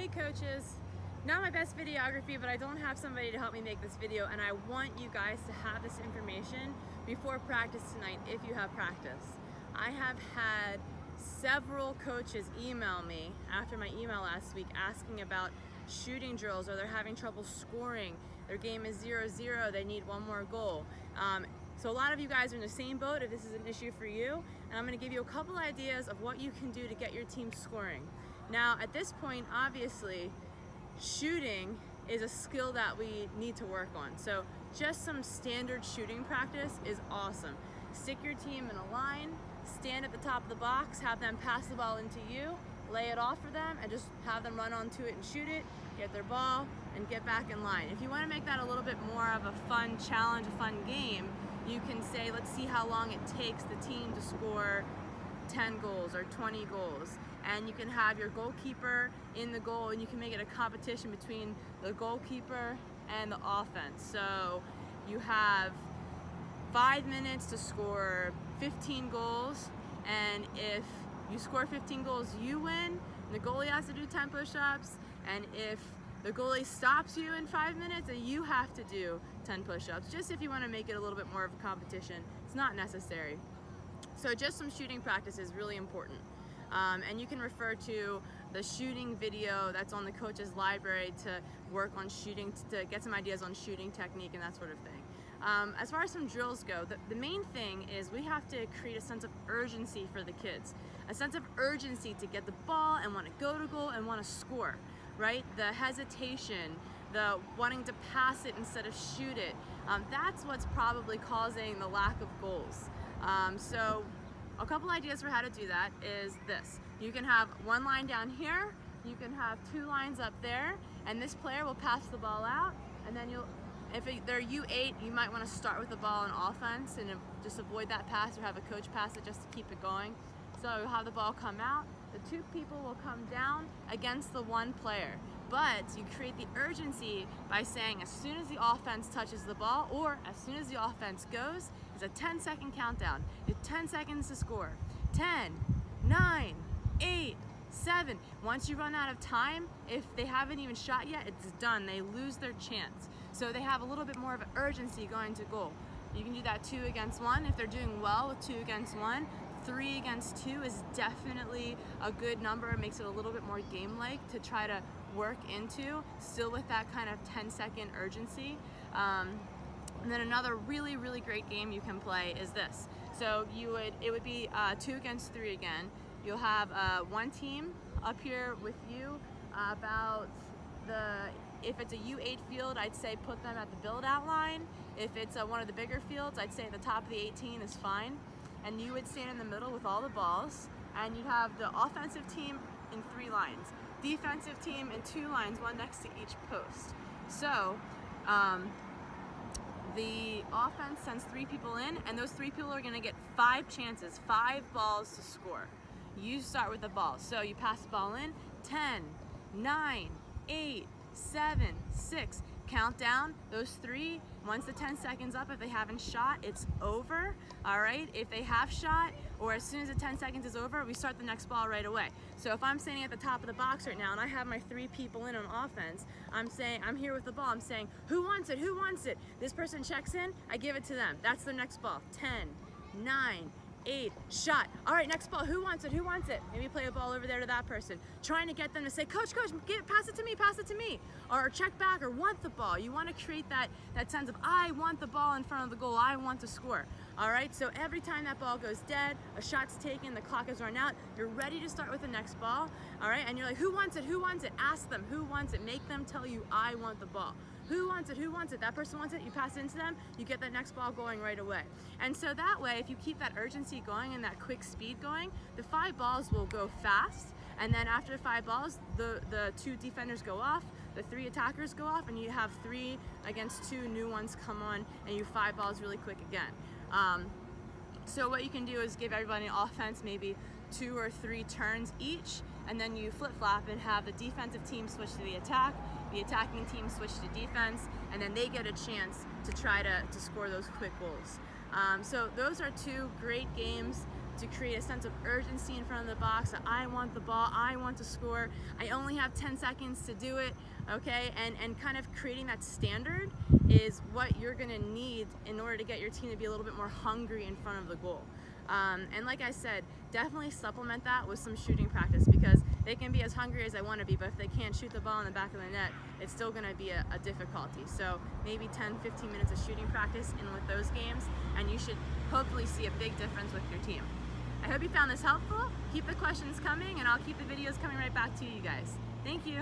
Hey coaches, not my best videography, but I don't have somebody to help me make this video, and I want you guys to have this information before practice tonight if you have practice. I have had several coaches email me after my email last week asking about shooting drills, or they're having trouble scoring. Their game is 0-0, they need one more goal. So a lot of you guys are in the same boat if this is an issue for you, and I'm going to give you a couple ideas of what you can do to get your team scoring. Now at this point, obviously, shooting is a skill that we need to work on. So just some standard shooting practice is awesome. Stick your team in a line, stand at the top of the box, have them pass the ball into you, lay it off for them, and just have them run onto it and shoot it, get their ball, and get back in line. If you want to make that a little bit more of a fun challenge, a fun game, you can say, let's see how long it takes the team to score 10 goals or 20 goals. And you can have your goalkeeper in the goal, and you can make it a competition between the goalkeeper and the offense. So you have 5 minutes to score 15 goals, and if you score 15 goals, you win. The goalie has to do 10 push-ups, and if the goalie stops you in 5 minutes, then you have to do 10 push-ups, just if you want to make it a little bit more of a competition. It's not necessary. So just some shooting practice is really important. And you can refer to the shooting video that's on the coach's library to work on shooting, to get some ideas on shooting technique and that sort of thing. As far as some drills go, the main thing is we have to create a sense of urgency for the kids. A sense of urgency to get the ball and want to go to goal and want to score, right? The hesitation, the wanting to pass it instead of shoot it, that's what's probably causing the lack of goals. So a couple ideas for how to do that is this. You can have one line down here, you can have 2 lines up there, and this player will pass the ball out, and then if they're U8, you might want to start with the ball on offense and just avoid that pass, or have a coach pass it just to keep it going. So you'll have the ball come out, the 2 people will come down against the 1 player. But you create the urgency by saying as soon as the offense touches the ball, or as soon as the offense goes, it's a 10-second countdown. You have 10 seconds to score. 10, 9, 8, 7. Once you run out of time, if they haven't even shot yet, it's done. They lose their chance. So they have a little bit more of an urgency going to goal. You can do that 2 against 1 if they're doing well with 2 against 1. 3 against 2 is definitely a good number. It makes it a little bit more game-like to try to work into, still with that kind of 10-second urgency. And then another really, really great game you can play is this. So it would be 2 against 3 again. You'll have 1 team up here with you if it's a U8 field, I'd say put them at the build-out line. If it's one of the bigger fields, I'd say at the top of the 18 is fine. And you would stand in the middle with all the balls, and you'd have the offensive team in 3 lines, defensive team in 2 lines, 1 next to each post. So the offense sends 3 people in, and those 3 people are going to get 5 chances, 5 balls to score. You start with the ball. So you pass the ball in, 10, 9, 8, 7, 6. Count down those 3. Once the 10 seconds up, if they haven't shot, it's over. All right, if they have shot, or as soon as the 10 seconds is over, we start the next ball right away. So if I'm standing at the top of the box right now and I have my 3 people in on offense, I'm here with the ball, I'm saying, who wants it, who wants it? This person checks in, I give it to them. That's their next ball. 10, 9, 8, shot. All right, next ball, who wants it, who wants it? Maybe play a ball over there to that person. Trying to get them to say, coach, pass it to me. Or check back, or want the ball. You want to create that sense of, I want the ball in front of the goal, I want to score. All right, so every time that ball goes dead, a shot's taken, the clock is run out, you're ready to start with the next ball. All right, and you're like, who wants it, who wants it? Ask them, who wants it? Make them tell you, I want the ball. Who wants it? Who wants it? That person wants it, you pass it into them, you get that next ball going right away. And so that way, if you keep that urgency going and that quick speed going, the 5 balls will go fast, and then after 5 balls, the 2 defenders go off, the 3 attackers go off, and you have 3 against 2 new ones come on, and you 5 balls really quick again. So what you can do is give everybody an offense maybe 2 or 3 turns each, and then you flip-flop and have the defensive team switch to the attack, the attacking team switch to defense, and then they get a chance to try to score those quick goals. So those are 2 great games to create a sense of urgency in front of the box, that I want the ball, I want to score, I only have 10 seconds to do it, okay? And kind of creating that standard is what you're gonna need in order to get your team to be a little bit more hungry in front of the goal. And like I said, definitely supplement that with some shooting practice, because they can be as hungry as they want to be, but if they can't shoot the ball in the back of the net, it's still going to be a difficulty. So maybe 10-15 minutes of shooting practice in with those games, and you should hopefully see a big difference with your team. I hope you found this helpful. Keep the questions coming, and I'll keep the videos coming right back to you guys. Thank you.